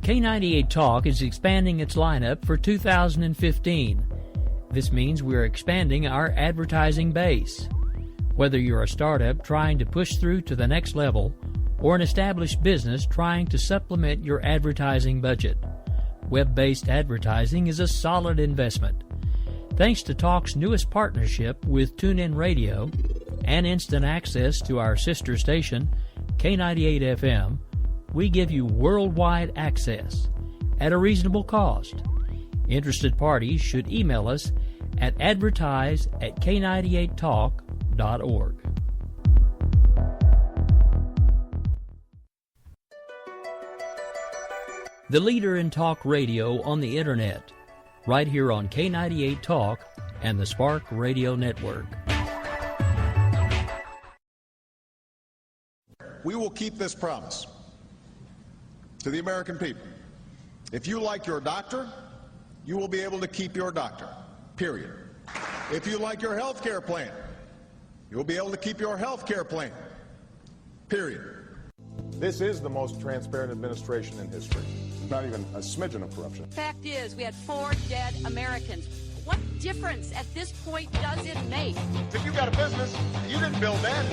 K98 Talk is expanding its lineup for 2015. This means we're expanding our advertising base. Whether you're a startup trying to push through to the next level or an established business trying to supplement your advertising budget, web-based advertising is a solid investment. Thanks to Talk's newest partnership with TuneIn Radio and instant access to our sister station, K98 FM, we give you worldwide access at a reasonable cost. Interested parties should email us at advertise@k98talk.org. The leader in talk radio on the internet, right here on K98 Talk and the Spark Radio Network. We will keep this promise to the American people. If you like your doctor, you will be able to keep your doctor, period. If you like your health care plan, you will be able to keep your health care plan, period. This is the most transparent administration in history. Not even a smidgen of corruption. Fact is, we had 4 dead Americans. What difference at this point does it make? If you got a business, you didn't build that.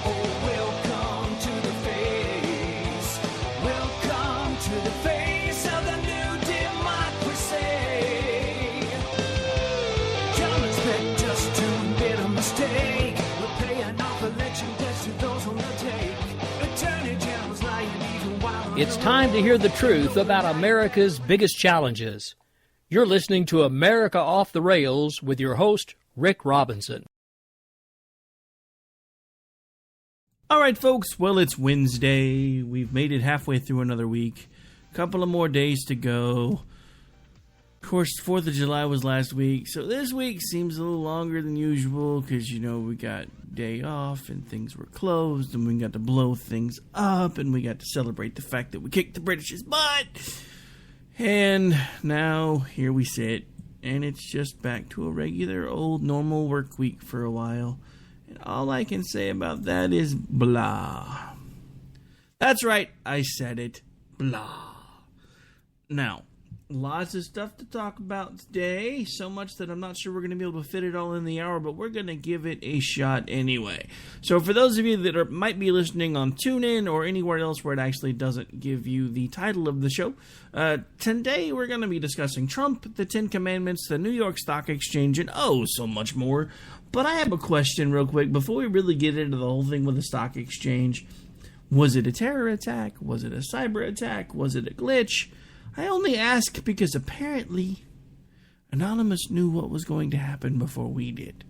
Oh, welcome to the face. Welcome to the face of the new democracy. Don't expect us to admit a mistake. We're paying off election debts to those on the take. Attorney General's lying even while it's time to hear the truth about America's biggest challenges. You're listening to America Off the Rails with your host, Rick Robinson. All right, folks. Well, it's Wednesday. We've made it halfway through another week. A couple of more days to go. Of course, 4th of July was last week, so this week seems a little longer than usual because, you know, we got day off and things were closed and we got to blow things up and we got to celebrate the fact that we kicked the British's butt. And now here we sit, and it's just back to a regular old normal work week for a while. And all I can say about that is blah. That's right, I said it. Blah. Now, lots of stuff to talk about today, so much that I'm not sure we're going to be able to fit it all in the hour, but we're going to give it a shot anyway. So for those of you that might be listening on TuneIn or anywhere else where it actually doesn't give you the title of the show, today we're going to be discussing Trump, the 10 Commandments, the New York Stock Exchange, and oh, so much more. But I have a question real quick before we really get into the whole thing with the stock exchange. Was it a terror attack? Was it a cyber attack? Was it a glitch? I only ask because apparently Anonymous knew what was going to happen before we did.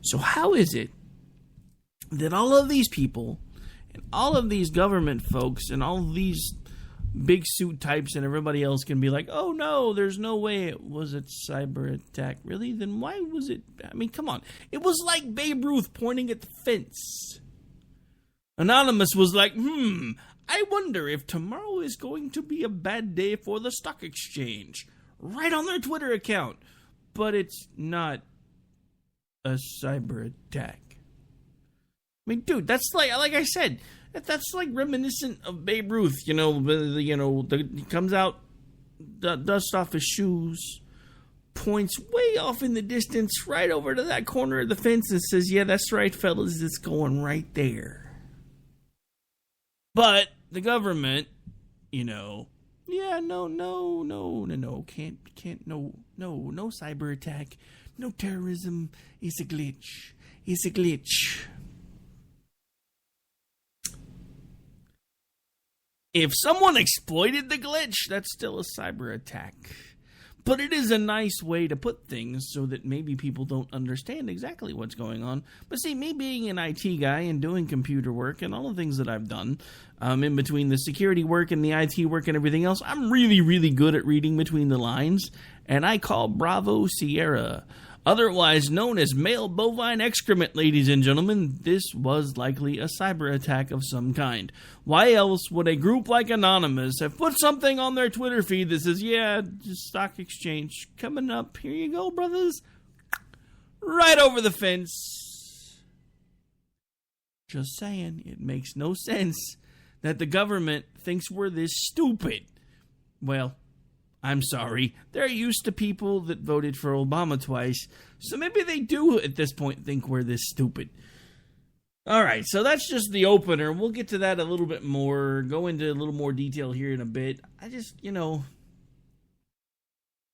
So how is it that all of these people and all of these government folks and all of these big suit types and everybody else can be like, oh no, there's no way it was a cyber attack? Really? Then why was it? I mean, come on. It was like Babe Ruth pointing at the fence. Anonymous was like, I wonder if tomorrow is going to be a bad day for the stock exchange. Right on their Twitter account. But it's not a cyber attack. I mean, dude, that's like I said, that's like reminiscent of Babe Ruth. He comes out, dusts off his shoes, points way off in the distance, right over to that corner of the fence and says, yeah, that's right, fellas, it's going right there. But the government, no, can't, no cyber attack, no terrorism, it's a glitch. If someone exploited the glitch, that's still a cyber attack. But it is a nice way to put things so that maybe people don't understand exactly what's going on. But see, me being an IT guy and doing computer work and all the things that I've done, in between the security work and the IT work and everything else, I'm really, really good at reading between the lines. And I call Bravo Sierra. Otherwise known as male bovine excrement, ladies and gentlemen, this was likely a cyber attack of some kind. Why else would a group like Anonymous have put something on their Twitter feed that says, yeah, just stock exchange coming up, here you go, brothers, right over the fence. Just saying, it makes no sense that the government thinks we're this stupid. well, I'm sorry. They're used to people that voted for Obama twice, so maybe they do at this point think we're this stupid. All right, so that's just the opener. We'll get to that a little bit more, go into a little more detail here in a bit. I just,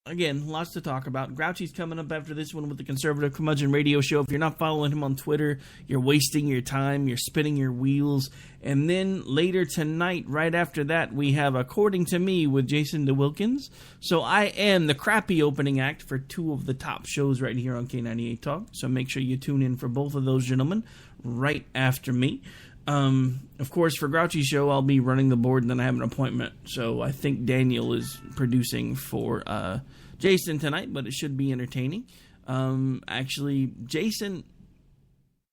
again, lots to talk about. Grouchy's coming up after this one with the Conservative Curmudgeon Radio Show. If you're not following him on Twitter, you're wasting your time, you're spinning your wheels. And then later tonight, right after that, we have According to Me with Jason DeWilkins. So I am the crappy opening act for two of the top shows right here on K98 Talk. So make sure you tune in for both of those gentlemen right after me. Of course, for Grouchy's show, I'll be running the board and then I have an appointment. So I think Daniel is producing for Jason tonight, but it should be entertaining. Actually, Jason,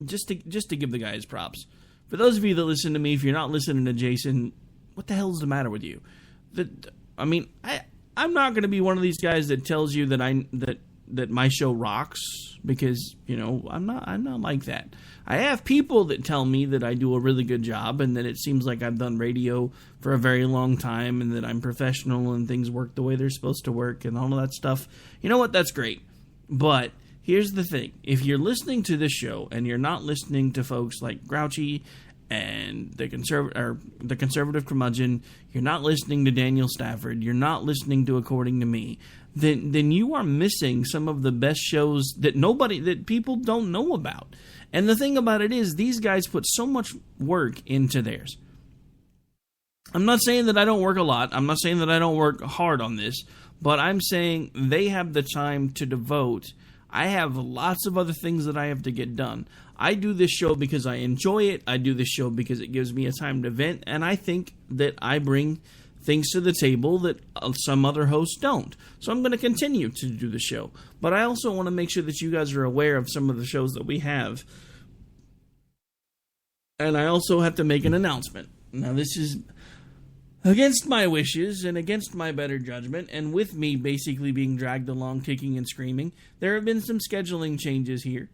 just to give the guy his props. For those of you that listen to me, if you're not listening to Jason, what the hell's the matter with you? I'm not going to be one of these guys that tells you that my show rocks, because I'm not like that. I have people that tell me that I do a really good job and that it seems like I've done radio for a very long time and that I'm professional and things work the way they're supposed to work and all of that stuff. You know what? That's great. But here's the thing. If you're listening to this show and you're not listening to folks like Grouchy and the Conservative Curmudgeon, you're not listening to Daniel Stafford, you're not listening to According to Me, then you are missing some of the best shows that people don't know about. And the thing about it is, these guys put so much work into theirs. I'm not saying that I don't work a lot. I'm not saying that I don't work hard on this. But I'm saying they have the time to devote. I have lots of other things that I have to get done. I do this show because I enjoy it. I do this show because it gives me a time to vent. And I think that I bring things to the table that some other hosts don't. So I'm going to continue to do the show. But I also want to make sure that you guys are aware of some of the shows that we have. And I also have to make an announcement. Now, this is against my wishes and against my better judgment, and with me basically being dragged along kicking and screaming. There have been some scheduling changes here.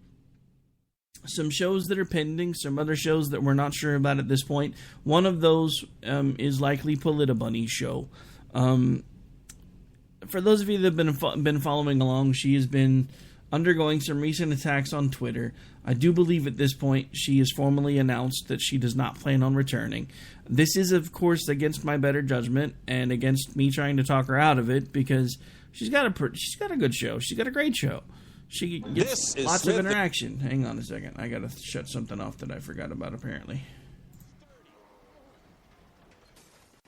Some shows that are pending, some other shows that we're not sure about at this point. One of those is likely Politibunny's show. For those of you that have been following along, she has been undergoing some recent attacks on Twitter. I do believe at this point she has formally announced that she does not plan on returning. This is, of course, against my better judgment and against me trying to talk her out of it, because she's got a good show. She's got a great show. She gets lots of interaction. Hang on a second. I got to shut something off that I forgot about, apparently.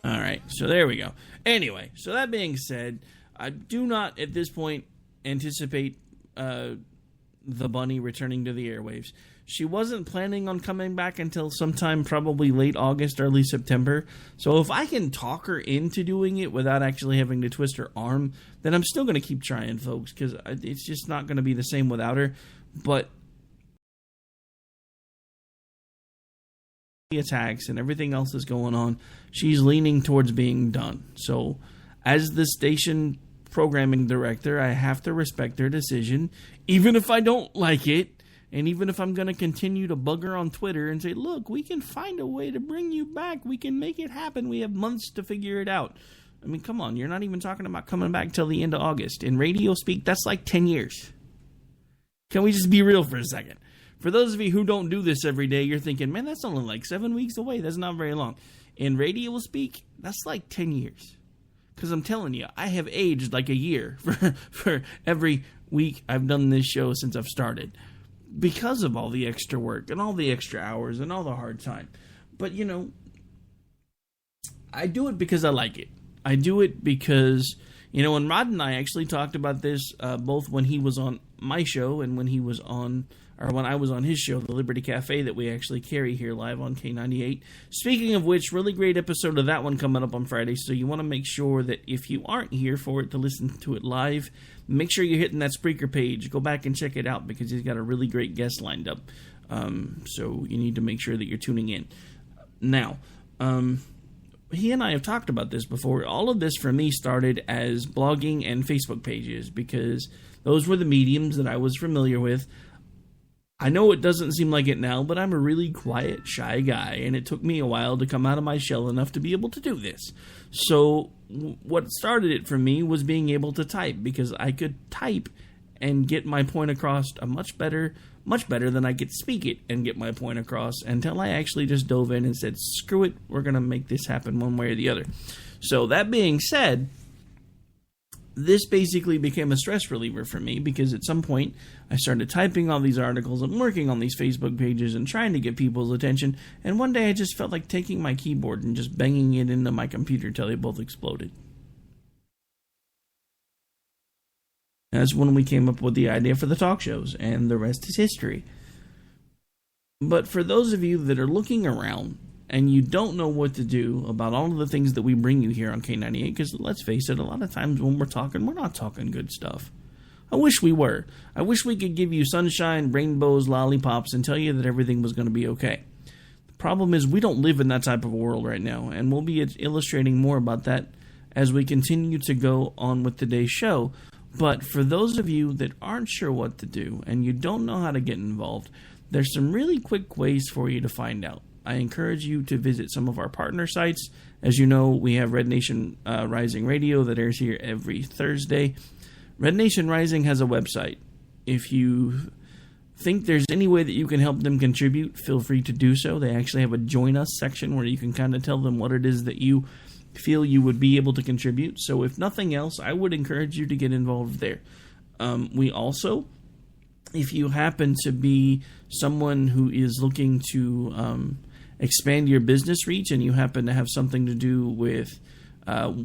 All right, so there we go. Anyway, so that being said, I do not at this point anticipate the bunny returning to the airwaves. She wasn't planning on coming back until sometime probably late August, early September. So if I can talk her into doing it without actually having to twist her arm, then I'm still going to keep trying, folks, because it's just not going to be the same without her. But the attacks and everything else that's going on, she's leaning towards being done. So as the station programming director, I have to respect their decision, even if I don't like it. And even if I'm going to continue to bug her on Twitter and say, look, we can find a way to bring you back. We can make it happen. We have months to figure it out. I mean, come on. You're not even talking about coming back till the end of August. In radio speak, that's like 10 years. Can we just be real for a second? For those of you who don't do this every day, you're thinking, man, that's only like 7 weeks away. That's not very long. In radio speak, that's like 10 years. Because I'm telling you, I have aged like a year for every week I've done this show since I've started. Because of all the extra work and all the extra hours and all the hard time. But, I do it because I like it. I do it because, and Rod and I actually talked about this both when he was on my show and when I was on his show, the Liberty Cafe, that we actually carry here live on K98. Speaking of which, really great episode of that one coming up on Friday, so you want to make sure that if you aren't here for it to listen to it live, make sure you're hitting that Spreaker page. Go back and check it out, because he's got a really great guest lined up. So you need to make sure that you're tuning in. Now, he and I have talked about this before. All of this for me started as blogging and Facebook pages, because those were the mediums that I was familiar with. I know it doesn't seem like it now, but I'm a really quiet, shy guy, and it took me a while to come out of my shell enough to be able to do this. So what started it for me was being able to type, because I could type and get my point across much better than I could speak it and get my point across, until I actually just dove in and said, screw it, we're going to make this happen one way or the other. So that being said, this basically became a stress reliever for me, because at some point I started typing all these articles and working on these Facebook pages and trying to get people's attention, and one day I just felt like taking my keyboard and just banging it into my computer till they both exploded. That's when we came up with the idea for the talk shows, and the rest is history. But for those of you that are looking around and you don't know what to do about all of the things that we bring you here on K98, because let's face it, a lot of times when we're not talking good stuff. I wish we were. I wish we could give you sunshine, rainbows, lollipops, and tell you that everything was going to be okay. The problem is we don't live in that type of a world right now, and we'll be illustrating more about that as we continue to go on with today's show. But for those of you that aren't sure what to do and you don't know how to get involved, there's some really quick ways for you to find out. I encourage you to visit some of our partner sites. As you know, we have Red Nation Rising Radio that airs here every Thursday. Red Nation Rising has a website. If you think there's any way that you can help them contribute, feel free to do so. They actually have a Join Us section where you can kind of tell them what it is that you feel you would be able to contribute. So if nothing else, I would encourage you to get involved there. We also, if you happen to be someone who is looking to expand your business reach, and you happen to have something to do with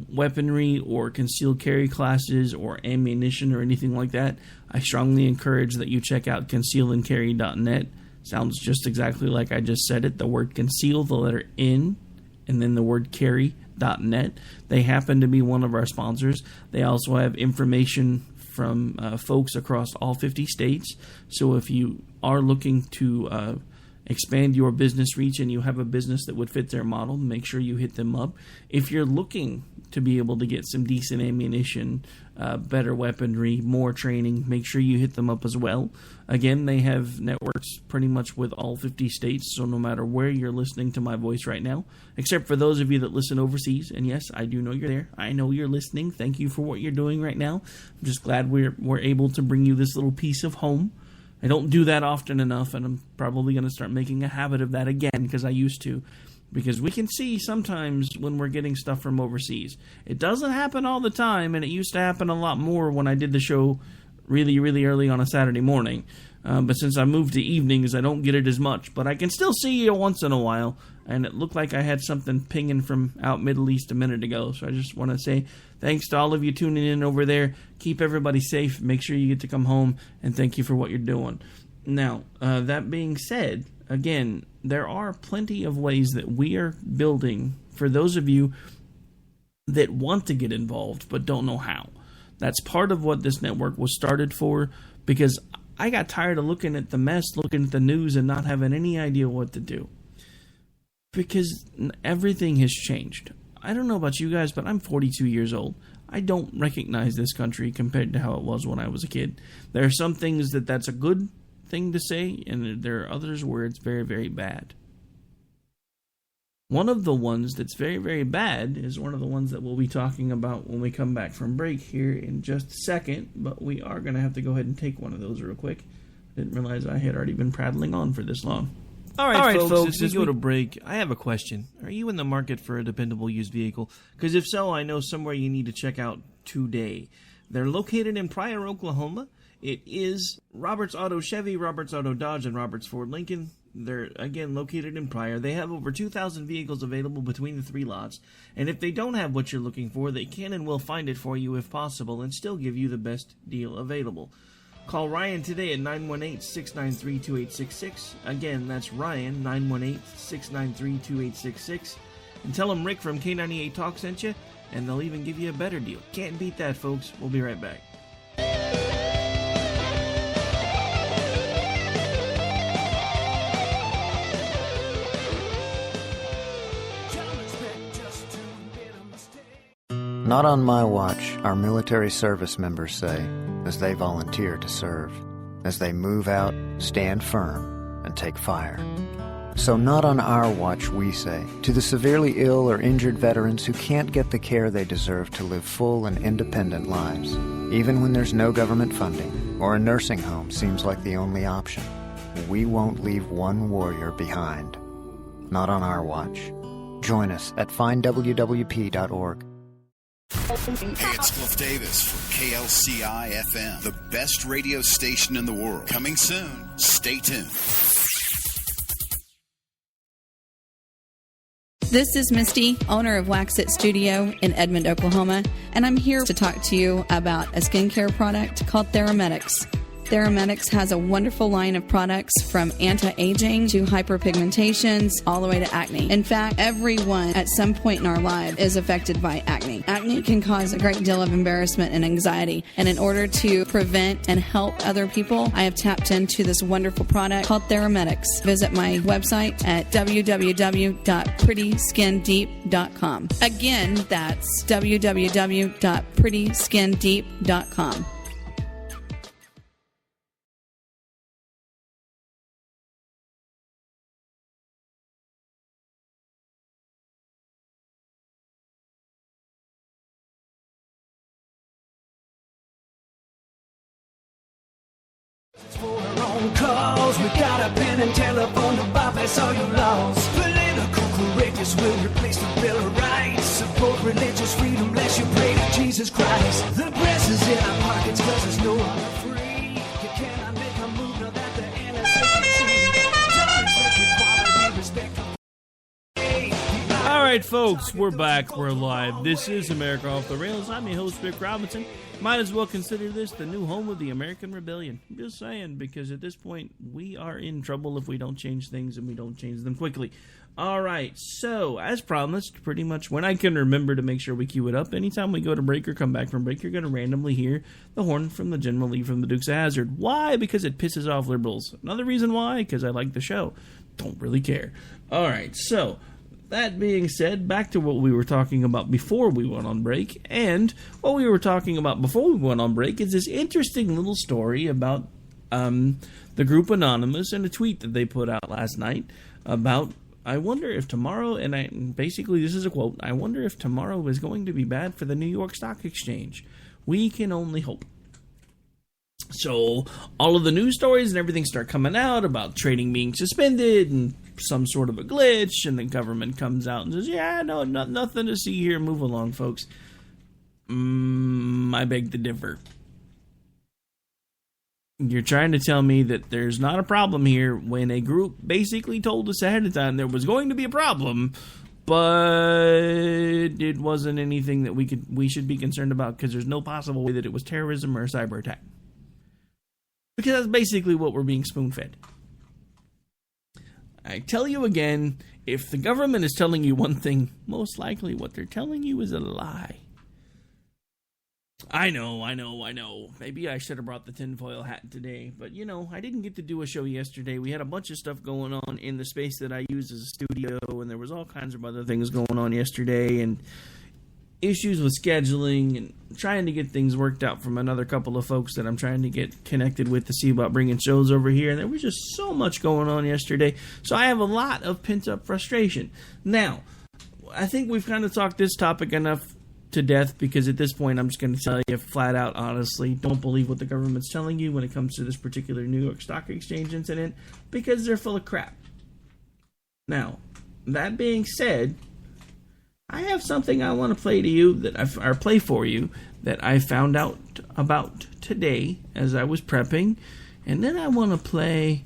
weaponry or concealed carry classes or ammunition or anything like that, I strongly encourage that you check out concealandcarry.net. Sounds just exactly like I just said it. The word conceal, the letter N, and then the word carry.net. They happen to be one of our sponsors. They also have information from folks across all 50 states. So if you are looking to expand your business reach and you have a business that would fit their model, make sure you hit them up. If you're looking to be able to get some decent ammunition, better weaponry, more training, make sure you hit them up as well. Again, they have networks pretty much with all 50 states, so no matter where you're listening to my voice right now, except for those of you that listen overseas, and yes, I do know you're there. I know you're listening. Thank you for what you're doing right now. I'm just glad we're able to bring you this little piece of home. I don't do that often enough, and I'm probably going to start making a habit of that again, because I used to. Because we can see sometimes when we're getting stuff from overseas. It doesn't happen all the time, and it used to happen a lot more when I did the show really, really early on a Saturday morning. But since I moved to evenings, I don't get it as much. But I can still see you once in a while, and it looked like I had something pinging from out Middle East a minute ago. So I just want to say thanks to all of you tuning in over there. Keep everybody safe. Make sure you get to come home, and thank you for what you're doing. Now, that being said, again, there are plenty of ways that we are building for those of you that want to get involved but don't know how. That's part of what this network was started for, because I got tired of looking at the mess, looking at the news, and not having any idea what to do. Because everything has changed. I don't know about you guys, but I'm 42 years old. I don't recognize this country compared to how it was when I was a kid. There are some things that's a good thing to say, and there are others where it's very, very bad. One of the ones that's very, very bad is one of the ones that we'll be talking about when we come back from break here in just a second, but we are going to have to go ahead and take one of those real quick. Didn't realize I had already been prattling on for this long. All right, folks, as we go to break, I have a question. Are you in the market for a dependable used vehicle? Because if so, I know somewhere you need to check out today. They're located in Pryor, Oklahoma. It is Roberts Auto Chevy, Roberts Auto Dodge, and Roberts Ford Lincoln. They're, again, located in Pryor. They have over 2,000 vehicles available between the three lots. And if they don't have what you're looking for, they can and will find it for you if possible and still give you the best deal available. Call Ryan today at 918-693-2866. Again, that's Ryan, 918-693-2866. And tell him Rick from K98 Talk sent you, and they'll even give you a better deal. Can't beat that, folks. We'll be right back. Not on my watch, our military service members say, as they volunteer to serve, as they move out, stand firm, and take fire. So not on our watch, we say, to the severely ill or injured veterans who can't get the care they deserve to live full and independent lives, even when there's no government funding or a nursing home seems like the only option. We won't leave one warrior behind. Not on our watch. Join us at findwwp.org. Hey, it's Cliff Davis from KLCI FM, the best radio station in the world. Coming soon. Stay tuned. This is Misty, owner of Wax It Studio in Edmond, Oklahoma, and I'm here to talk to you about a skincare product called Thermetics. Thermetics has a wonderful line of products from anti-aging to hyperpigmentations all the way to acne. In fact, everyone at some point in our life is affected by acne. Acne can cause a great deal of embarrassment and anxiety, and in order to prevent and help other people, I have tapped into this wonderful product called Thermetics. Visit my website at www.prettyskindeep.com. Again, that's www.prettyskindeep.com. For our own cause, we got a pen and telephone to bypass all your laws. Political correctness will replace the Bill of Rights. Support religious freedom, lest you pray to Jesus Christ. The press is in our pockets cause there's no other free. You cannot make a move now that the NSA can see. Don't expect equality, respect. All right, folks, we're back. We're live. This is America Off the Rails. I'm your host, Rick Robinson. Might as well consider this the new home of the American Rebellion. I'm just saying, because at this point, we are in trouble if we don't change things and we don't change them quickly. All right, so, as promised, pretty much when I can remember to make sure we cue it up, anytime we go to break or come back from break, you're going to randomly hear the horn from the General Lee from the Dukes of Hazzard. Why? Because it pisses off liberals. Another reason why? Because I like the show. Don't really care. All right, so that being said, back to what we were talking about before we went on break. And what we were talking about before we went on break is this interesting little story about the group Anonymous and a tweet that they put out last night about, I wonder if tomorrow, and basically this is a quote, I wonder if tomorrow is going to be bad for the New York Stock Exchange. We can only hope. So all of the news stories and everything start coming out about trading being suspended and some sort of a glitch, and the government comes out and says, yeah, no, nothing to see here, move along, folks. I beg to differ. You're trying to tell me that there's not a problem here when a group basically told us ahead of time there was going to be a problem, but it wasn't anything that we should be concerned about because there's no possible way that it was terrorism or a cyber attack. Because that's basically what we're being spoon-fed. I tell you again, if the government is telling you one thing, most likely what they're telling you is a lie. I know. Maybe I should have brought the tinfoil hat today, but I didn't get to do a show yesterday. We had a bunch of stuff going on in the space that I use as a studio, and there was all kinds of other things going on yesterday, and issues with scheduling and trying to get things worked out from another couple of folks that I'm trying to get connected with to see about bringing shows over here. And there was just so much going on yesterday. So I have a lot of pent-up frustration. Now, I think we've kind of talked this topic enough to death because at this point I'm just going to tell you flat out, honestly, don't believe what the government's telling you when it comes to this particular New York Stock Exchange incident because they're full of crap. Now, that being said, I have something I want to play to you play for you that I found out about today as I was prepping, and then I want to play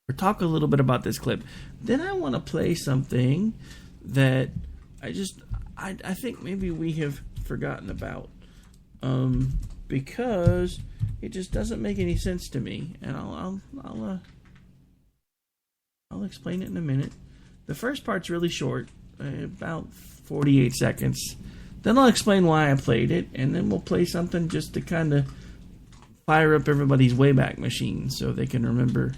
or talk a little bit about this clip. Then I want to play something that I think maybe we have forgotten about because it just doesn't make any sense to me, and I'll explain it in a minute. The first part's really short. About 48 seconds. Then I'll explain why I played it, and then we'll play something just to kind of fire up everybody's Wayback Machine so they can remember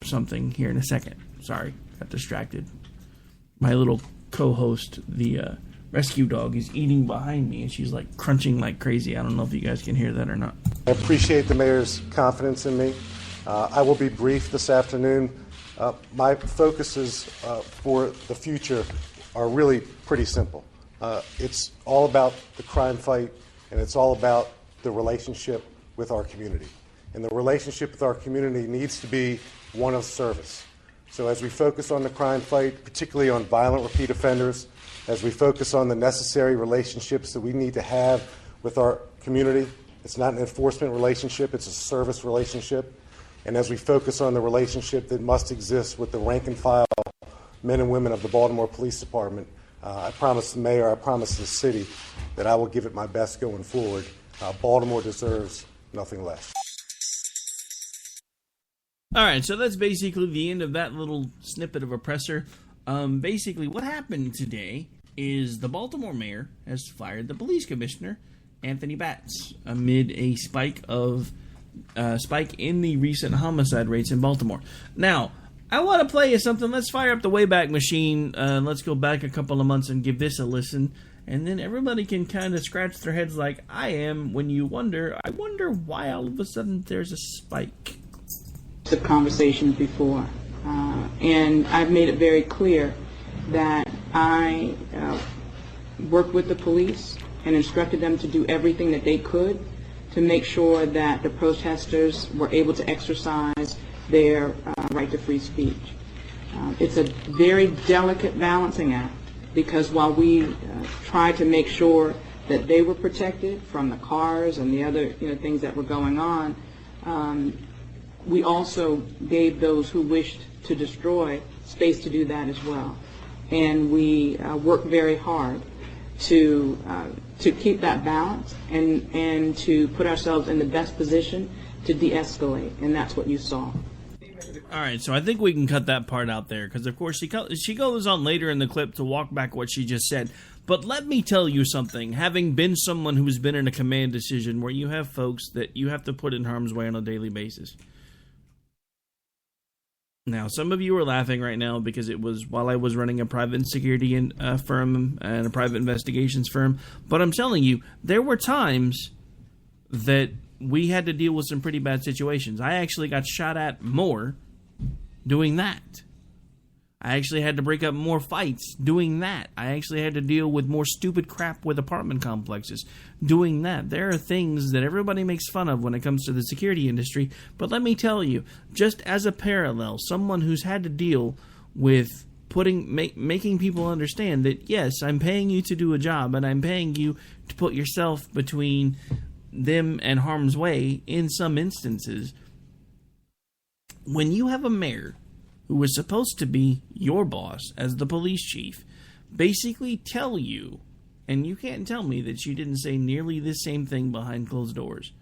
something here in a second. Sorry, got distracted. My little co-host, the rescue dog, is eating behind me, and she's like crunching like crazy. I don't know if you guys can hear that or not. I appreciate the mayor's confidence in me. I will be brief this afternoon. My focuses for the future are really pretty simple. It's all about the crime fight, and it's all about the relationship with our community. And the relationship with our community needs to be one of service. So as we focus on the crime fight, particularly on violent repeat offenders, as we focus on the necessary relationships that we need to have with our community, it's not an enforcement relationship, it's a service relationship. And as we focus on the relationship that must exist with the rank and file men and women of the Baltimore Police Department, I promise the mayor, I promise the city that I will give it my best going forward. Baltimore deserves nothing less. All right, so that's basically the end of that little snippet of a presser. Basically, what happened today is the Baltimore mayor has fired the police commissioner, Anthony Batts, amid a spike in the recent homicide rates in Baltimore. Now, I want to play you something. Let's fire up the Wayback Machine. Let's go back a couple of months and give this a listen. And then everybody can kind of scratch their heads like I am when I wonder why all of a sudden there's a spike. The conversation before, and I've made it very clear that I worked with the police and instructed them to do everything that they could to make sure that the protesters were able to exercise their right to free speech. It's a very delicate balancing act, because while we tried to make sure that they were protected from the cars and the other things that were going on, we also gave those who wished to destroy space to do that as well. And we worked very hard to keep that balance and to put ourselves in the best position to de-escalate, and that's what you saw. All right, so I think we can cut that part out there, because of course she goes on later in the clip to walk back what she just said. But let me tell you something, having been someone who's been in a command decision where you have folks that you have to put in harm's way on a daily basis. Now, some of you are laughing right now because it was while I was running a private security firm and a private investigations firm. But I'm telling you, there were times that we had to deal with some pretty bad situations. I actually got shot at more doing that. I actually had to break up more fights doing that. I actually had to deal with more stupid crap with apartment complexes doing that. There are things that everybody makes fun of when it comes to the security industry. But let me tell you, just as a parallel, someone who's had to deal with making people understand that, yes, I'm paying you to do a job, and I'm paying you to put yourself between them and harm's way in some instances. When you have a mayor who was supposed to be your boss as the police chief, basically tell you, and you can't tell me that she didn't say nearly the same thing behind closed doors.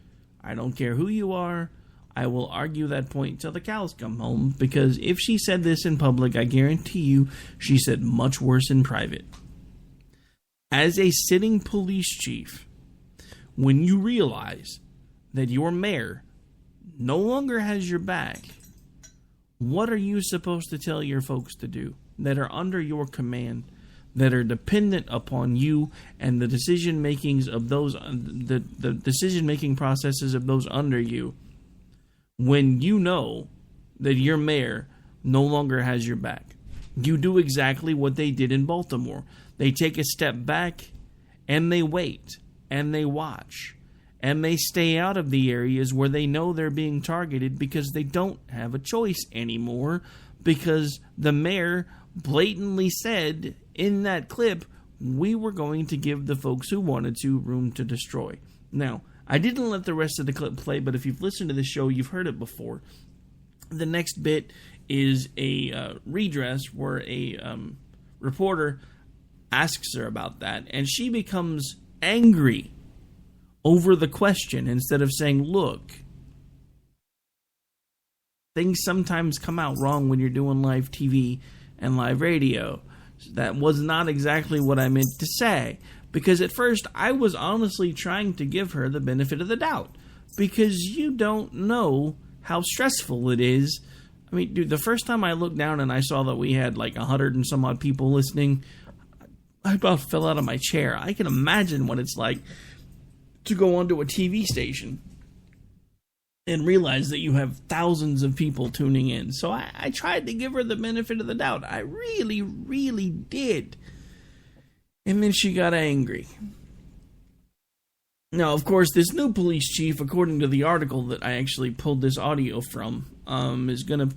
I don't care who you are, I will argue that point till the cows come home, because if she said this in public, I guarantee you she said much worse in private. As a sitting police chief, when you realize that your mayor no longer has your back, what are you supposed to tell your folks to do that are under your command, that are dependent upon you and the decision makings of those, the decision making processes of those under you, when you know that your mayor no longer has your back? You do exactly what they did in Baltimore. They take a step back and they wait and they watch. And they stay out of the areas where they know they're being targeted because they don't have a choice anymore, because the mayor blatantly said in that clip, we were going to give the folks who wanted to room to destroy. Now, I didn't let the rest of the clip play, but if you've listened to the show, you've heard it before. The next bit is a redress where a reporter asks her about that, and she becomes angry over the question instead of saying, look, things sometimes come out wrong when you're doing live TV and live radio. That was not exactly what I meant to say. Because at first, I was honestly trying to give her the benefit of the doubt. Because you don't know how stressful it is. I mean, dude, the first time I looked down and I saw that we had like 100 and some odd people listening, I about fell out of my chair. I can imagine what it's like to go onto a TV station and realize that you have thousands of people tuning in. So I tried to give her the benefit of the doubt. I really, really did. And then she got angry. Now, of course, this new police chief, according to the article that I actually pulled this audio from, is going to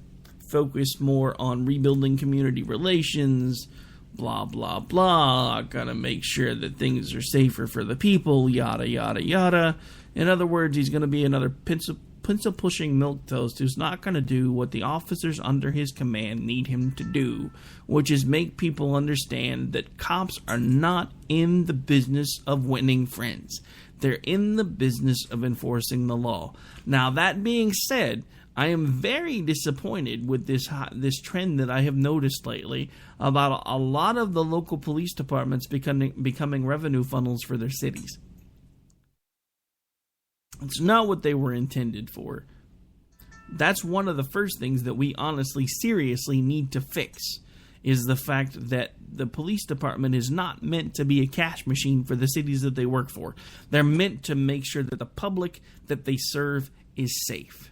focus more on rebuilding community relations, blah, blah, blah. Got to make sure that things are safer for the people, yada, yada, yada. In other words, he's going to be another pencil-pushing milquetoast who's not going to do what the officers under his command need him to do, which is make people understand that cops are not in the business of winning friends. They're in the business of enforcing the law. Now, that being said, I am very disappointed with this trend that I have noticed lately about a lot of the local police departments becoming revenue funnels for their cities. It's not what they were intended for. That's one of the first things that we honestly, seriously need to fix, is the fact that the police department is not meant to be a cash machine for the cities that they work for. They're meant to make sure that the public that they serve is safe.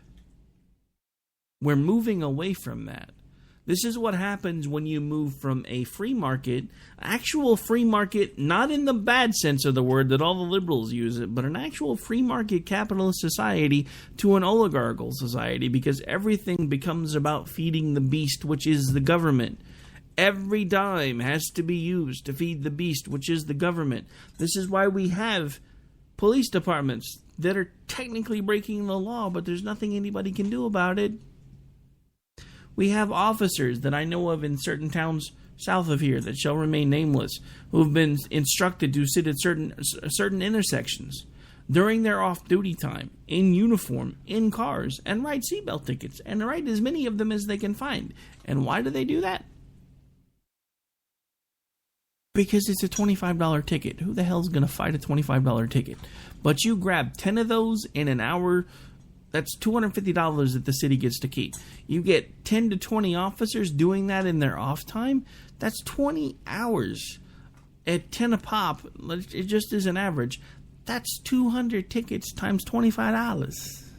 We're moving away from that. This is what happens when you move from a free market, actual free market, not in the bad sense of the word that all the liberals use it, but an actual free market capitalist society to an oligarchical society, because everything becomes about feeding the beast, which is the government. Every dime has to be used to feed the beast, which is the government. This is why we have police departments that are technically breaking the law, but there's nothing anybody can do about it. We have officers that I know of in certain towns south of here that shall remain nameless, who have been instructed to sit at certain intersections during their off-duty time, in uniform, in cars, and write seatbelt tickets, and write as many of them as they can find. And why do they do that? Because it's a $25 ticket. Who the hell's going to fight a $25 ticket? But you grab 10 of those in an hour, that's $250 that the city gets to keep. You get 10 to 20 officers doing that in their off time. That's 20 hours at 10 a pop. It just is an average. That's 200 tickets times $25.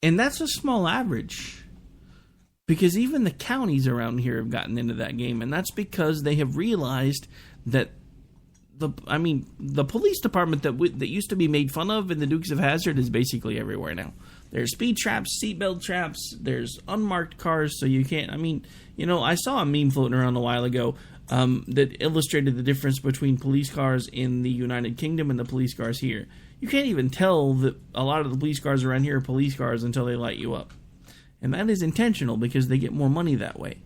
And that's a small average. Because even the counties around here have gotten into that game. And that's because they have realized that the police department that used to be made fun of in the Dukes of Hazzard is basically everywhere now. There's speed traps, seatbelt traps, there's unmarked cars, so you can't, I saw a meme floating around a while ago that illustrated the difference between police cars in the United Kingdom and the police cars here. You can't even tell that a lot of the police cars around here are police cars until they light you up. And that is intentional because they get more money that way.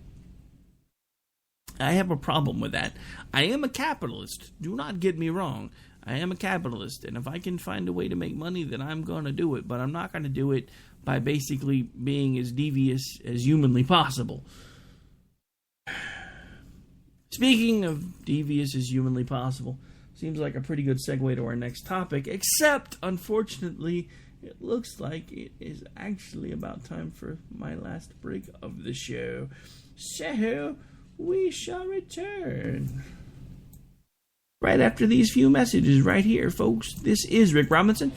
I have a problem with that. I am a capitalist. Do not get me wrong. I am a capitalist, and if I can find a way to make money, then I'm going to do it. But I'm not going to do it by basically being as devious as humanly possible. Speaking of devious as humanly possible, seems like a pretty good segue to our next topic, except, unfortunately, it looks like it is actually about time for my last break of the show. So we shall return right after these few messages right here, folks. This is Rick Robinson.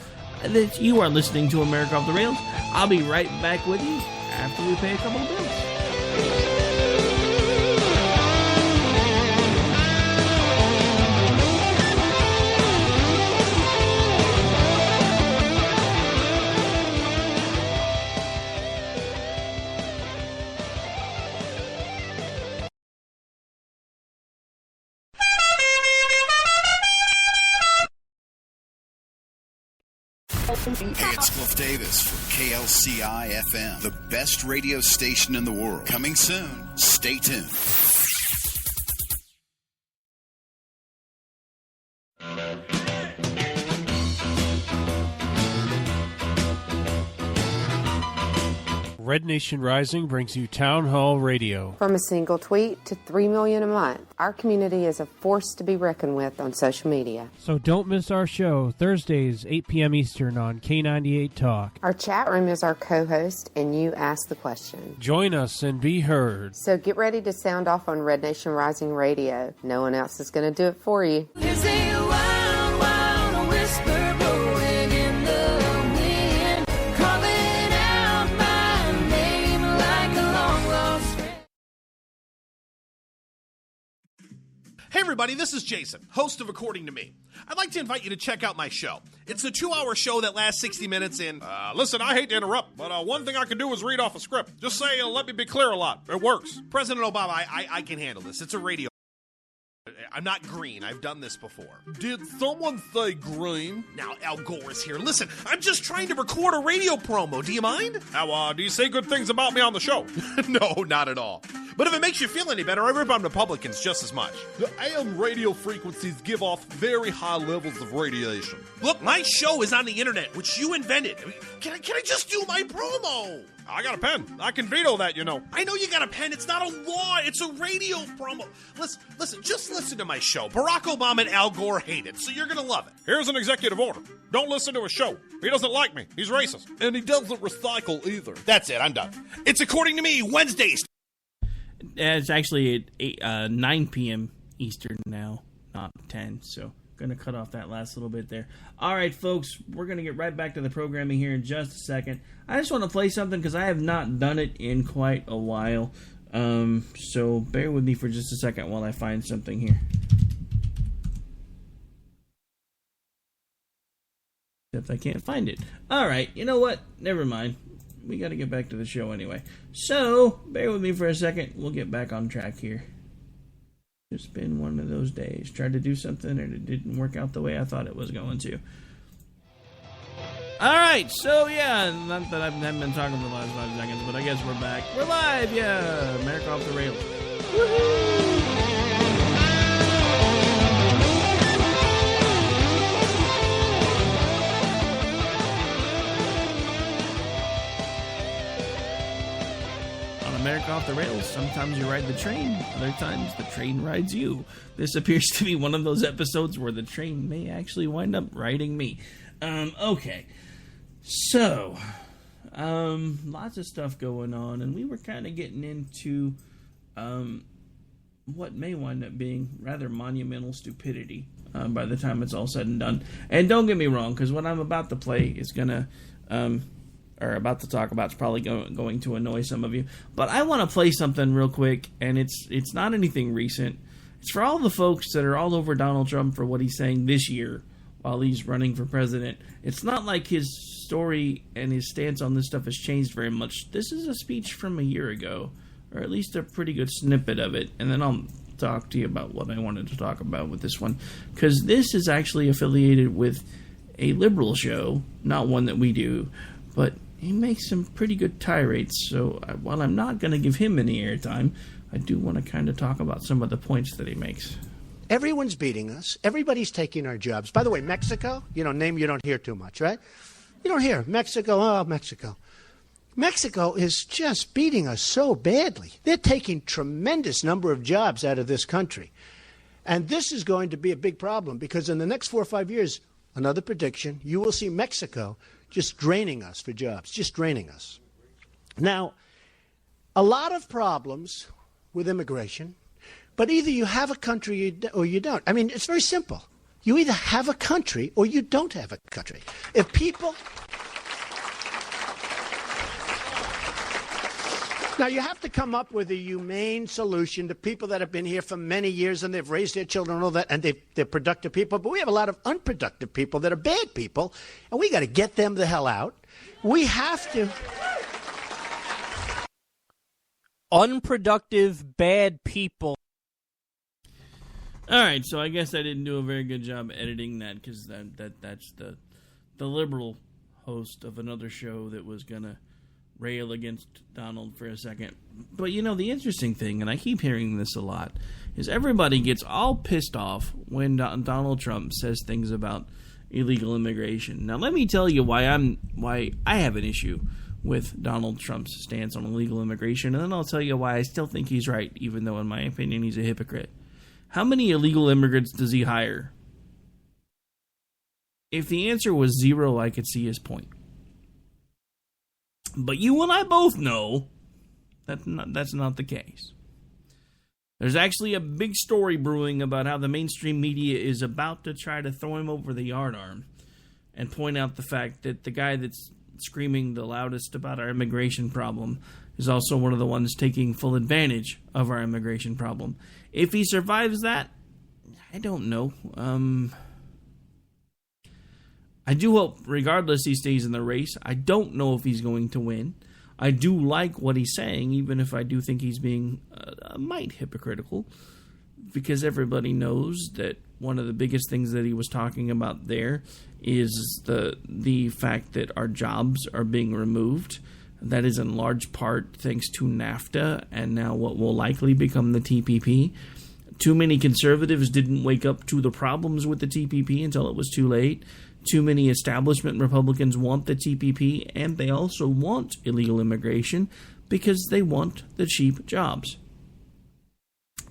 You are listening to America Off the Rails. I'll be right back with you after we pay a couple of bills. Hey, it's Cliff Davis for KLCI FM, the best radio station in the world. Coming soon. Stay tuned. Red Nation Rising brings you Town Hall Radio. From a single tweet to 3 million a month, our community is a force to be reckoned with on social media. So don't miss our show, Thursdays, 8 p.m. Eastern on K98 Talk. Our chat room is our co-host, and you ask the question. Join us and be heard. So get ready to sound off on Red Nation Rising Radio. No one else is going to do it for you. Hey everybody, this is Jason, host of According to Me. I'd like to invite you to check out my show. It's a 2-hour show that lasts 60 minutes and... listen, I hate to interrupt, but one thing I can do is read off a script. Just say, let me be clear a lot. It works. President Obama, I can handle this. It's a radio... I'm not green. I've done this before. Did someone say green? Now, Al Gore is here. Listen, I'm just trying to record a radio promo. Do you mind? Now, do you say good things about me on the show? No, not at all. But if it makes you feel any better, I rip on Republicans just as much. The AM radio frequencies give off very high levels of radiation. Look, my show is on the internet, which you invented. I mean, can I just do my promo? I got a pen. I can veto that, you know. I know you got a pen. It's not a law. It's a radio promo. Listen, just listen to my show. Barack Obama and Al Gore hate it, so you're going to love it. Here's an executive order. Don't listen to his show. He doesn't like me. He's racist. And he doesn't recycle either. That's it. I'm done. It's According to Me, Wednesdays. It's actually at 9 p.m. Eastern now, not 10, so going to cut off that last little bit there. All right, folks, we're going to get right back to the programming here in just a second. I just want to play something because I have not done it in quite a while, so bear with me for just a second while I find something here. Except I can't find it. All right, you know what? Never mind. We got to get back to the show anyway. So, bear with me for a second. We'll get back on track here. It's been one of those days. Tried to do something and it didn't work out the way I thought it was going to. Alright, so yeah, not that I haven't been talking for the last 5 seconds, but I guess we're back. We're live, yeah! America Off the Rails. Woohoo! America Off the Rails. Sometimes you ride the train, other times the train rides you. This appears to be one of those episodes where the train may actually wind up riding me. Okay. So, lots of stuff going on, and we were kind of getting into what may wind up being rather monumental stupidity by the time it's all said and done. And don't get me wrong, because what I'm about to play is going to... or about to talk about is probably going to annoy some of you. But I want to play something real quick, and it's not anything recent. It's for all the folks that are all over Donald Trump for what he's saying this year while he's running for president. It's not like his story and his stance on this stuff has changed very much. This is a speech from a year ago, or at least a pretty good snippet of it, and then I'll talk to you about what I wanted to talk about with this one. Because this is actually affiliated with a liberal show, not one that we do, but he makes some pretty good tirades, so while I'm not going to give him any airtime, I do want to kind of talk about some of the points that he makes. Everyone's beating us. Everybody's taking our jobs. By the way, Mexico, name you don't hear too much, right? You don't hear. Mexico, Mexico. Mexico is just beating us so badly. They're taking tremendous number of jobs out of this country. And this is going to be a big problem because in the next 4 or 5 years, another prediction, you will see Mexico just draining us for jobs, just draining us. Now, a lot of problems with immigration, but either you have a country or you don't. I mean, it's very simple. You either have a country or you don't have a country. If people... Now, you have to come up with a humane solution to people that have been here for many years and they've raised their children and all that, and they're productive people. But we have a lot of unproductive people that are bad people, and we got to get them the hell out. We have to. Unproductive, bad people. All right, so I guess I didn't do a very good job editing that because that's the liberal host of another show that was going to rail against Donald for a second. But the interesting thing, and I keep hearing this a lot, is everybody gets all pissed off when Donald Trump says things about illegal immigration. Now let me tell you why I have an issue with Donald Trump's stance on illegal immigration, and then I'll tell you why I still think he's right, even though in my opinion he's a hypocrite. How many illegal immigrants does he hire? If the answer was 0, I could see his point. But you and I both know that's not the case. There's actually a big story brewing about how the mainstream media is about to try to throw him over the yardarm and point out the fact that the guy that's screaming the loudest about our immigration problem is also one of the ones taking full advantage of our immigration problem. If he survives that, I don't know. I do hope, regardless, he stays in the race. I don't know if he's going to win. I do like what he's saying, even if I do think he's being a mite hypocritical, because everybody knows that one of the biggest things that he was talking about there is the fact that our jobs are being removed. That is in large part thanks to NAFTA and now what will likely become the TPP. Too many conservatives didn't wake up to the problems with the TPP until it was too late. Too many establishment Republicans want the TPP, and they also want illegal immigration because they want the cheap jobs.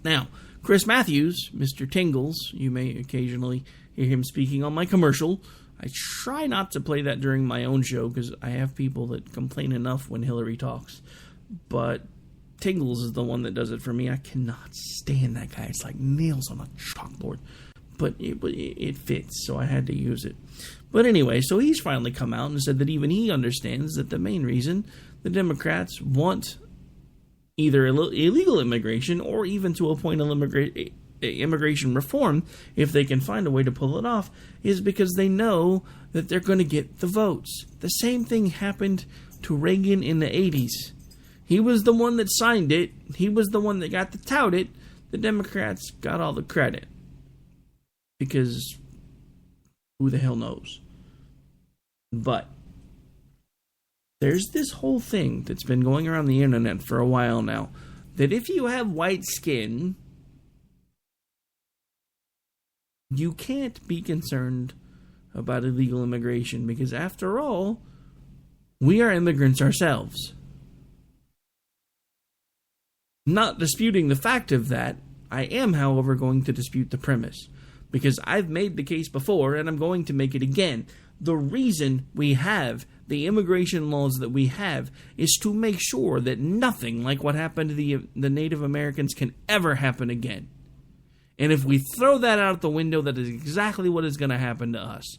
Now, Chris Matthews, Mr. Tingles, you may occasionally hear him speaking on my commercial. I try not to play that during my own show because I have people that complain enough when Hillary talks. But Tingles is the one that does it for me. I cannot stand that guy. It's like nails on a chalkboard. But it fits, so I had to use it. But anyway, so he's finally come out and said that even he understands that the main reason the Democrats want either illegal immigration or even to a point of immigration reform, if they can find a way to pull it off, is because they know that they're going to get the votes. The same thing happened to Reagan in the 80s. He was the one that signed it. He was the one that got to tout it. The Democrats got all the credit. Because who the hell knows? But there's this whole thing that's been going around the internet for a while now, that if you have white skin, you can't be concerned about illegal immigration, because after all, we are immigrants ourselves. Not disputing the fact of that, I am, however, going to dispute the premise. Because I've made the case before, and I'm going to make it again. The reason we have the immigration laws that we have is to make sure that nothing like what happened to the Native Americans can ever happen again. And if we throw that out the window, that is exactly what is going to happen to us.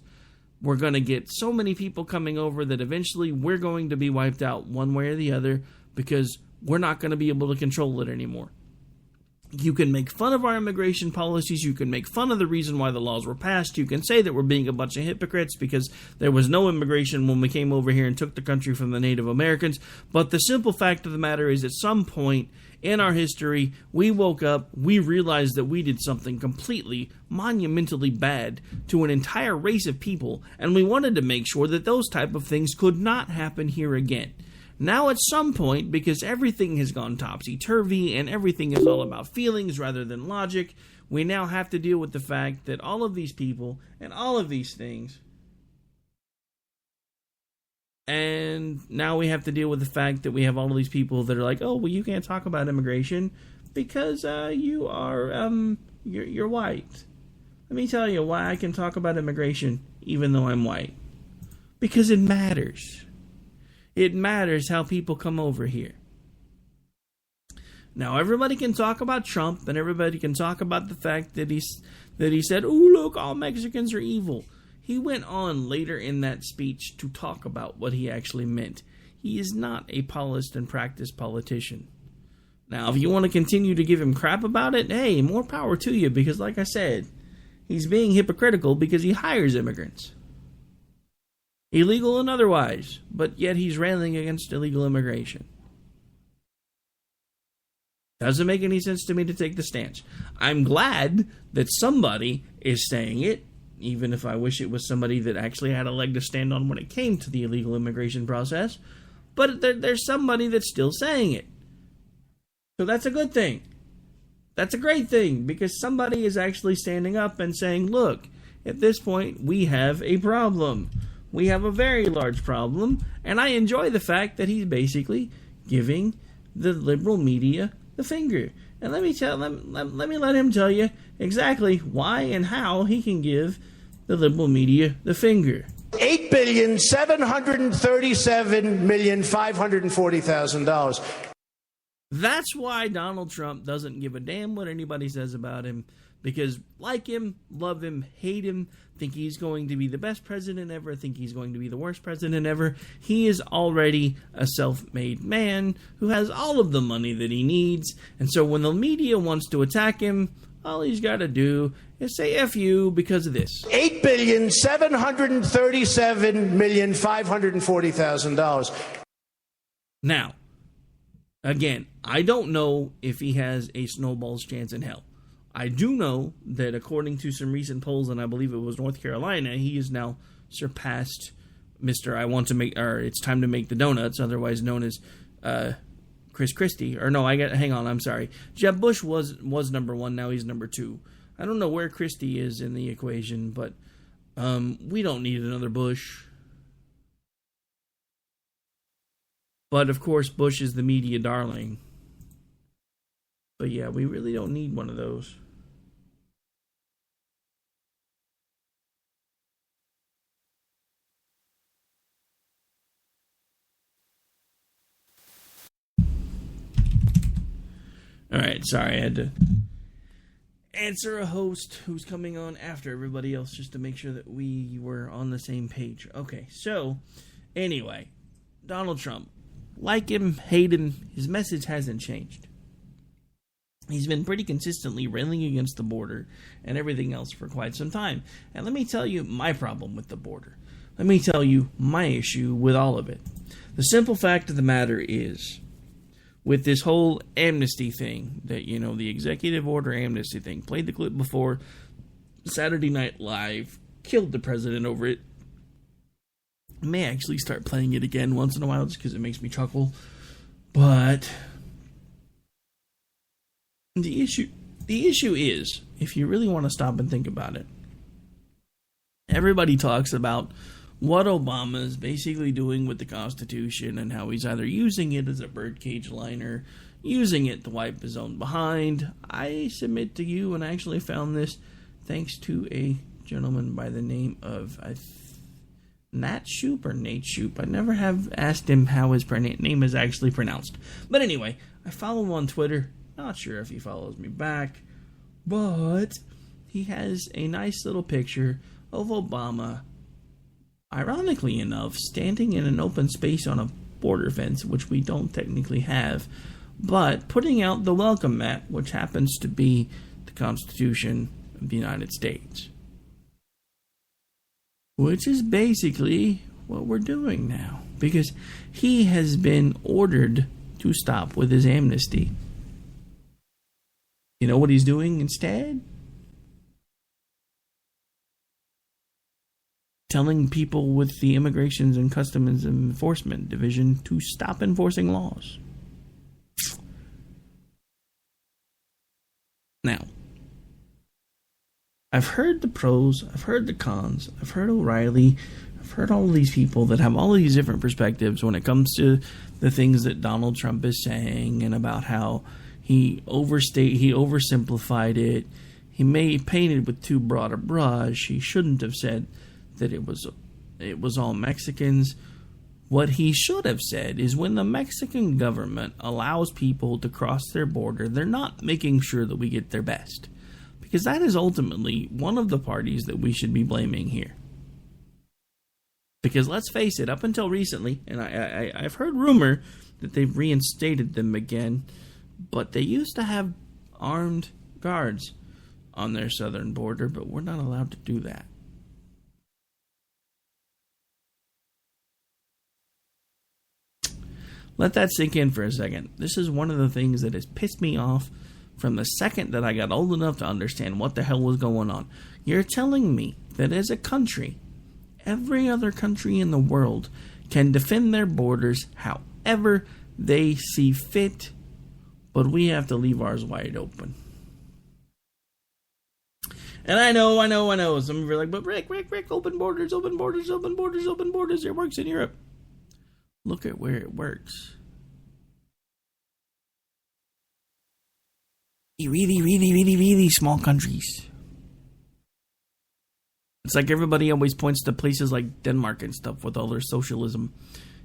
We're going to get so many people coming over that eventually we're going to be wiped out one way or the other, because we're not going to be able to control it anymore. You can make fun of our immigration policies. You can make fun of the reason why the laws were passed. You can say that we're being a bunch of hypocrites because there was no immigration when we came over here and took the country from the Native Americans. But the simple fact of the matter is, at some point in our history, we woke up, we realized that we did something completely, monumentally bad to an entire race of people, and we wanted to make sure that those type of things could not happen here again. Now at some point, because everything has gone topsy-turvy and everything is all about feelings rather than logic, we now have to deal with the fact that all of these people and all of these things, and now we have to deal with the fact that we have all of these people that are like, oh, well, you can't talk about immigration because you are, you're white. Let me tell you why I can talk about immigration even though I'm white. Because it matters. It matters how people come over here. Now, everybody can talk about Trump, and everybody can talk about the fact that he said, "Oh, look, all Mexicans are evil." He went on later in that speech to talk about what he actually meant. He is not a polished and practiced politician. Now, if you want to continue to give him crap about it, hey, more power to you, because like I said, he's being hypocritical because he hires immigrants. Illegal and otherwise, but yet he's railing against illegal immigration. Doesn't make any sense to me to take the stance. I'm glad that somebody is saying it, even if I wish it was somebody that actually had a leg to stand on when it came to the illegal immigration process, but there's somebody that's still saying it. So that's a good thing. That's a great thing, because somebody is actually standing up and saying, look, at this point, we have a problem. We have a very large problem, and I enjoy the fact that he's basically giving the liberal media the finger. And let me let him tell you exactly why and how he can give the liberal media the finger. $8,737,540,000. That's why Donald Trump doesn't give a damn what anybody says about him. Because like him, love him, hate him, think he's going to be the best president ever, think he's going to be the worst president ever, he is already a self-made man who has all of the money that he needs. And so when the media wants to attack him, all he's got to do is say F you because of this. $8,737,540,000. Now, again, I don't know if he has a snowball's chance in hell. I do know that according to some recent polls, and I believe it was North Carolina, he has now surpassed Mr. It's time to make the donuts, otherwise known as Chris Christie. Or no, hang on, I'm sorry. Jeb Bush was number one, now he's number two. I don't know where Christie is in the equation, but we don't need another Bush. But of course, Bush is the media darling. But yeah, we really don't need one of those. Alright, sorry, I had to answer a host who's coming on after everybody else just to make sure that we were on the same page. Okay, so, anyway, Donald Trump. Like him, hate him, his message hasn't changed. He's been pretty consistently railing against the border and everything else for quite some time. And let me tell you my problem with the border. Let me tell you my issue with all of it. The simple fact of the matter is, with this whole amnesty thing, that, the executive order amnesty thing, played the clip before, Saturday Night Live, killed the president over it. I may actually start playing it again once in a while just because it makes me chuckle. But the issue is, if you really want to stop and think about it, everybody talks about what Obama is basically doing with the Constitution and how he's either using it as a birdcage liner, using it to wipe his own behind. I submit to you, and I actually found this thanks to a gentleman by the name of Nat Shoop or Nate Shoop. I never have asked him how his name is actually pronounced. But anyway, I follow him on Twitter. Not sure if he follows me back, but he has a nice little picture of Obama, ironically enough, standing in an open space on a border fence, which we don't technically have, but putting out the welcome mat, which happens to be the Constitution of the United States. Which is basically what we're doing now, because he has been ordered to stop with his amnesty. You know what he's doing instead? Telling people with the Immigrations and Customs Enforcement Division to stop enforcing laws. Now, I've heard the pros, I've heard the cons, I've heard O'Reilly, I've heard all of these people that have all of these different perspectives when it comes to the things that Donald Trump is saying and about how he oversimplified it, he painted with too broad a brush, he shouldn't have said that it was all Mexicans. What he should have said is when the Mexican government allows people to cross their border, they're not making sure that we get their best. Because that is ultimately one of the parties that we should be blaming here. Because let's face it, up until recently, and I've heard rumor that they've reinstated them again, but they used to have armed guards on their southern border, but we're not allowed to do that. Let that sink in for a second. This is one of the things that has pissed me off from the second that I got old enough to understand what the hell was going on. You're telling me that as a country, every other country in the world can defend their borders however they see fit, but we have to leave ours wide open. And I know. Some of you are like, but Rick, open borders. It works in Europe. Look at where it works. Really small countries. It's like everybody always points to places like Denmark and stuff with all their socialism.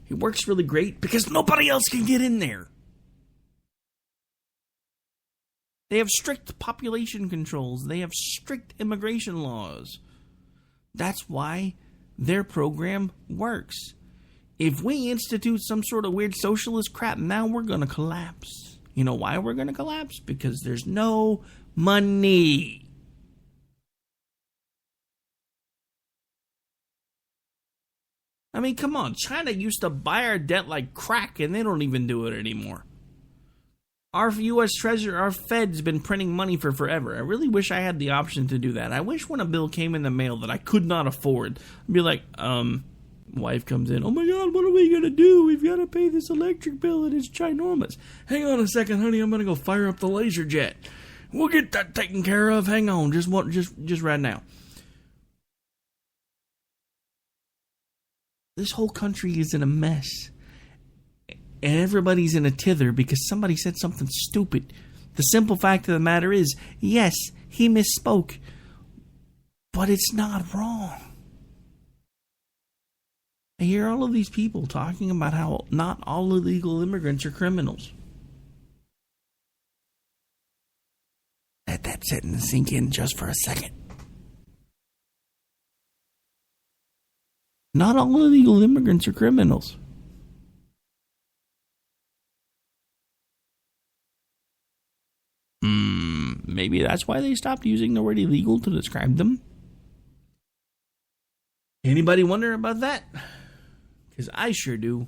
It works really great because nobody else can get in there. They have strict population controls. They have strict immigration laws. That's why their program works. If we institute some sort of weird socialist crap, now we're going to collapse. You know why we're going to collapse? Because there's no money. I mean, come on. China used to buy our debt like crack, and they don't even do it anymore. Our U.S. Treasury, our Fed's been printing money for forever. I really wish I had the option to do that. I wish when a bill came in the mail that I could not afford, I'd be like, wife comes in, oh my God, what are we going to do? We've got to pay this electric bill, and it's ginormous. Hang on a second, honey, I'm going to go fire up the laser jet. We'll get that taken care of. Hang on, just right now. This whole country is in a mess. And everybody's in a tither because somebody said something stupid. The simple fact of the matter is, yes, he misspoke. But it's not wrong. I hear all of these people talking about how not all illegal immigrants are criminals. Let that sentence sink in just for a second. Not all illegal immigrants are criminals. Maybe that's why they stopped using the word illegal to describe them. Anybody wonder about that? Because I sure do.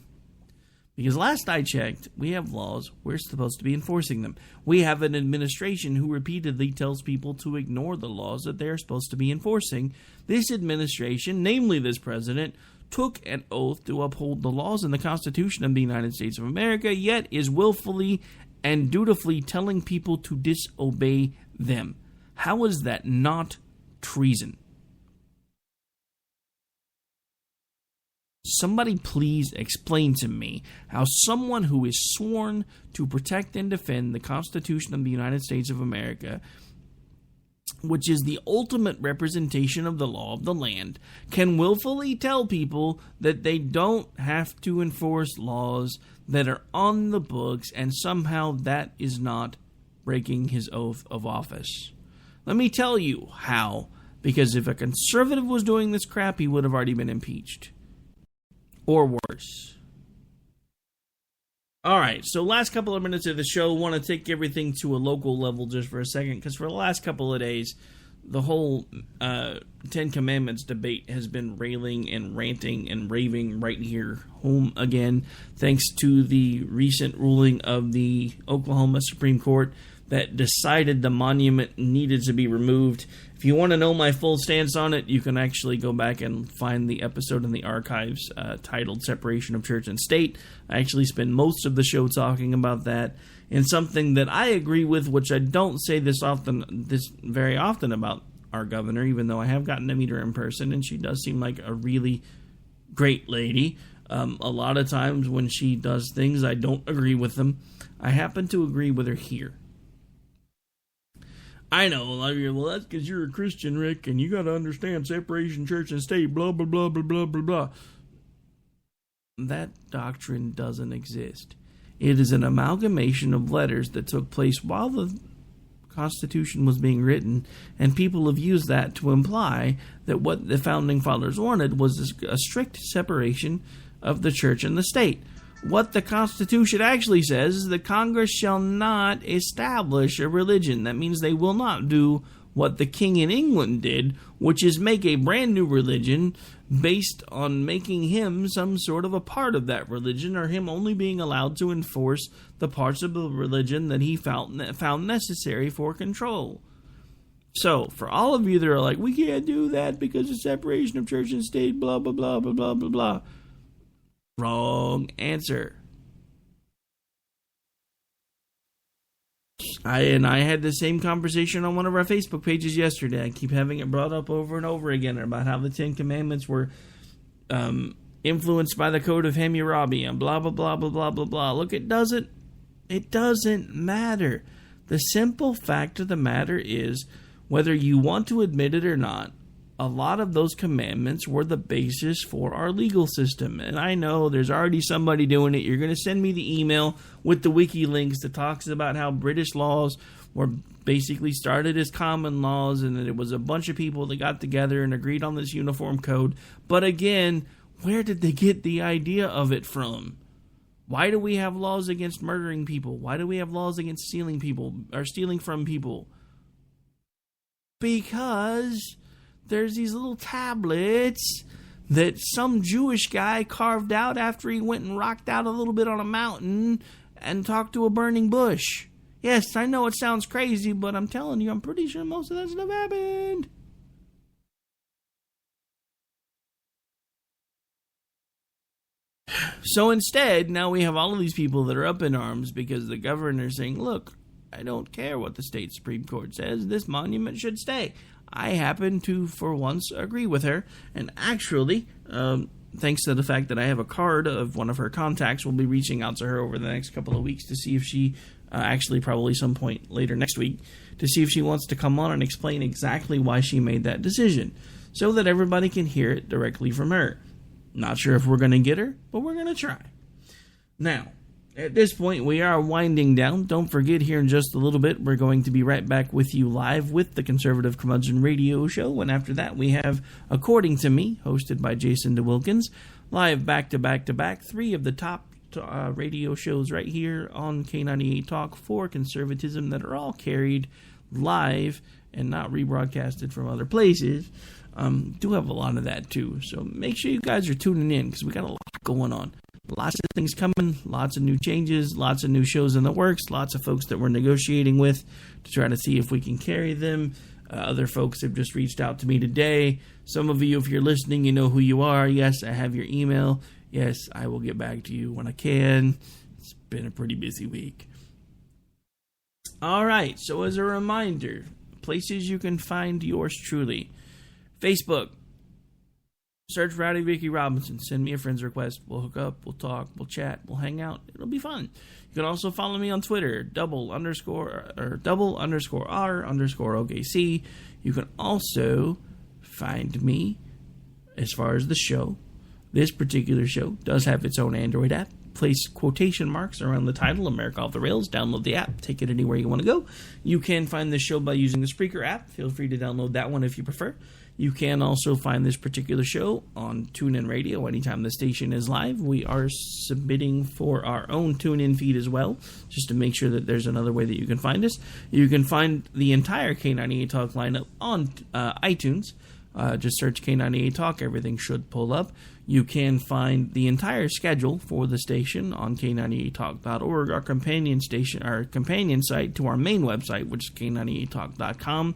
Because last I checked, we have laws, we're supposed to be enforcing them. We have an administration who repeatedly tells people to ignore the laws that they're supposed to be enforcing. This administration, namely this president, took an oath to uphold the laws and the Constitution of the United States of America, yet is willfully and dutifully telling people to disobey them. How is that not treason? Somebody please explain to me how someone who is sworn to protect and defend the Constitution of the United States of America, which is the ultimate representation of the law of the land, can willfully tell people that they don't have to enforce laws that are on the books, and somehow that is not breaking his oath of office. Let me tell you how, because if a conservative was doing this crap, he would have already been impeached. Or worse. Alright, so last couple of minutes of the show, want to take everything to a local level just for a second, because for the last couple of days, the whole Ten Commandments debate has been railing and ranting and raving right here home again, thanks to the recent ruling of the Oklahoma Supreme Court that decided the monument needed to be removed. If you want to know my full stance on it, you can actually go back and find the episode in the archives titled Separation of Church and State. I actually spend most of the show talking about that. And something that I agree with, which I don't say this very often about our governor, even though I have gotten to meet her in person, and she does seem like a really great lady. A lot of times when she does things, I don't agree with them. I happen to agree with her here. I know, a lot of you, well, that's because you're a Christian, Rick, and you got to understand separation church and state, blah, blah, blah, blah, blah, blah, blah. That doctrine doesn't exist. It is an amalgamation of letters that took place while the Constitution was being written, and people have used that to imply that what the Founding Fathers wanted was a strict separation of the church and the state. What the Constitution actually says is that Congress shall not establish a religion. That means they will not do what the King in England did, which is make a brand new religion based on making him some sort of a part of that religion, or him only being allowed to enforce the parts of the religion that he found necessary for control. So, for all of you that are like, we can't do that because of separation of church and state, blah, blah, blah, blah, blah, blah, blah. Wrong answer. I had the same conversation on one of our Facebook pages yesterday. I keep having it brought up over and over again about how the Ten Commandments were influenced by the Code of Hammurabi and blah, blah, blah, blah, blah, blah, blah. Look, it doesn't matter. The simple fact of the matter is, whether you want to admit it or not, a lot of those commandments were the basis for our legal system. And I know there's already somebody doing it. You're going to send me the email with the wiki links that talks about how British laws were basically started as common laws, and that it was a bunch of people that got together and agreed on this uniform code. But again, where did they get the idea of it from? Why do we have laws against murdering people? Why do we have laws against stealing people or stealing from people? Because there's these little tablets that some Jewish guy carved out after he went and rocked out a little bit on a mountain and talked to a burning bush. Yes, I know it sounds crazy, but I'm telling you, I'm pretty sure most of that stuff happened. So instead, now we have all of these people that are up in arms because the governor's saying, look, I don't care what the state Supreme Court says. This monument should stay. I happen to, for once, agree with her. And actually, thanks to the fact that I have a card of one of her contacts, we'll be reaching out to her over the next couple of weeks to see if she, actually probably some point later next week, to see if she wants to come on and explain exactly why she made that decision, so that everybody can hear it directly from her. Not sure if we're going to get her, but we're going to try. Now, at this point, we are winding down. Don't forget, here in just a little bit, we're going to be right back with you live with the Conservative Curmudgeon Radio Show. And after that, we have According to Me, hosted by Jason DeWilkins, live back-to-back-to-back, 3 of the top radio shows right here on K98 Talk for conservatism that are all carried live and not rebroadcasted from other places. Do have a lot of that too, so make sure you guys are tuning in because we got a lot going on. Lots of things coming, lots of new changes, lots of new shows in the works, lots of folks that we're negotiating with to try to see if we can carry them. Other folks have just reached out to me today. Some of you, if you're listening, you know who you are. Yes, I have your email. Yes, I will get back to you when I can. It's been a pretty busy week. All right, so as a reminder, places you can find yours truly. Facebook. Search Rowdy Ricky Robinson. Send me a friend's request. We'll hook up. We'll talk. We'll chat. We'll hang out. It'll be fun. You can also follow me on Twitter. double_R_OKC. You can also find me as far as the show. This particular show does have its own Android app. Place quotation marks around the title, America Off the Rails. Download the app. Take it anywhere you want to go. You can find the show by using the Spreaker app. Feel free to download that one if you prefer. You can also find this particular show on TuneIn Radio anytime the station is live. We are submitting for our own TuneIn feed as well, just to make sure that there's another way that you can find us. You can find the entire K98 Talk lineup on iTunes. Just search K98 Talk. Everything should pull up. You can find the entire schedule for the station on K98Talk.org, our companion station, our companion site to our main website, which is K98Talk.com.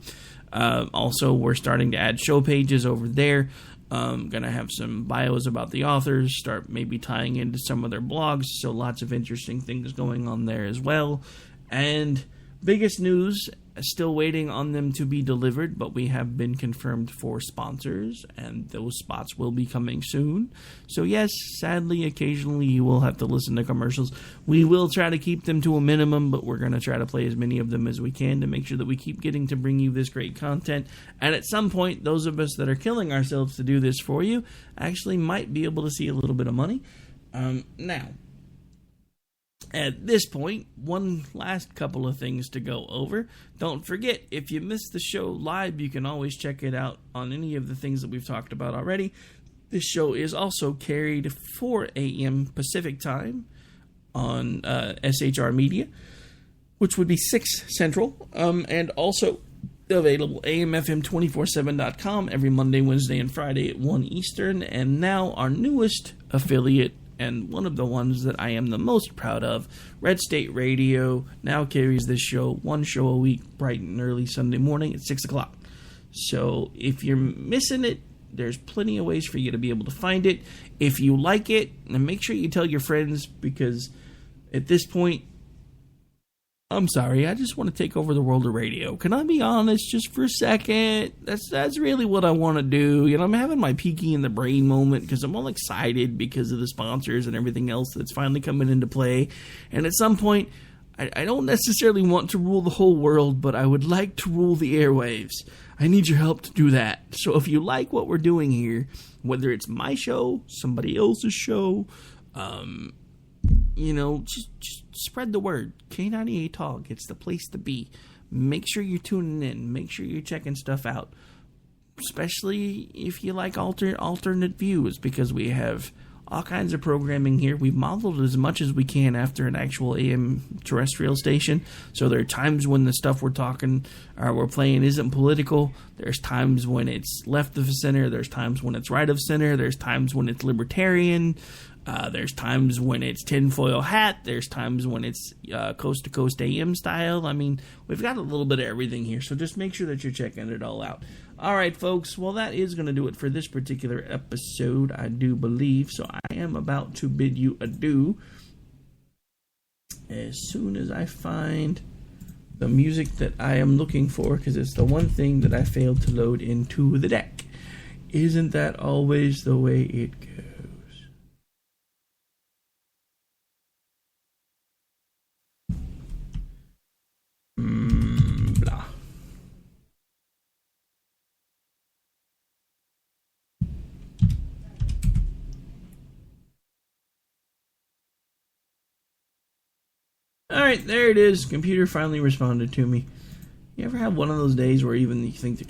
Also, we're starting to add show pages over there. Gonna have some bios about the authors, start maybe tying into some of their blogs, so lots of interesting things going on there as well. And biggest news, still waiting on them to be delivered, but we have been confirmed for sponsors, and those spots will be coming soon. So yes, sadly, occasionally you will have to listen to commercials. We will try to keep them to a minimum, but we're going to try to play as many of them as we can to make sure that we keep getting to bring you this great content. And at some point, those of us that are killing ourselves to do this for you actually might be able to see a little bit of money. Now, at this point, one last couple of things to go over. Don't forget, if you missed the show live, you can always check it out on any of the things that we've talked about already. This show is also carried 4 a.m. Pacific time on SHR Media, which would be 6 Central, and also available aomfm247.com every Monday, Wednesday, and Friday at 1 Eastern. And now our newest affiliate, and one of the ones that I am the most proud of, Red State Radio, now carries this show, 1 show a week, bright and early Sunday morning at 6 o'clock. So if you're missing it, there's plenty of ways for you to be able to find it. If you like it, and make sure you tell your friends, because at this point, I'm sorry, I just want to take over the world of radio. Can I be honest just for a second? That's really what I want to do. You know, I'm having my peaky in the brain moment because I'm all excited because of the sponsors and everything else that's finally coming into play. And at some point, I don't necessarily want to rule the whole world, but I would like to rule the airwaves. I need your help to do that. So if you like what we're doing here, whether it's my show, somebody else's show, you know, just spread the word. K98 Talk, it's the place to be. Make sure you're tuning in. Make sure you're checking stuff out. Especially if you like alternate views, because we have all kinds of programming here. We've modeled as much as we can after an actual AM terrestrial station. So there are times when the stuff we're playing isn't political. There's times when it's left of center. There's times when it's right of center. There's times when it's libertarian. There's times when it's tinfoil hat. There's times when it's coast-to-coast AM style. I mean, we've got a little bit of everything here, so just make sure that you're checking it all out. All right, folks, well, that is going to do it for this particular episode, I do believe, so I am about to bid you adieu as soon as I find the music that I am looking for, because it's the one thing that I failed to load into the deck. Isn't that always the way it goes? Blah. Alright, there it is. Computer finally responded to me. You ever have one of those days where even you think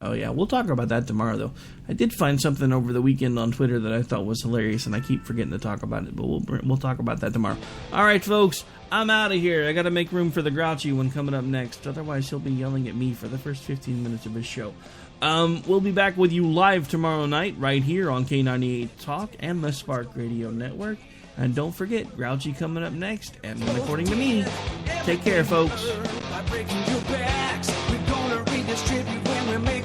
oh yeah, we'll talk about that tomorrow though. I did find something over the weekend on Twitter that I thought was hilarious, and I keep forgetting to talk about it, but we'll talk about that tomorrow. Alright folks, I'm out of here. I gotta make room for the grouchy one coming up next, otherwise he'll be yelling at me for the first 15 minutes of his show. We'll be back with you live tomorrow night, right here on K98 Talk and the Spark Radio Network. And don't forget, Grouchy coming up next, and according to me, take care, folks. By breaking your backs, we're gonna redistribute when we make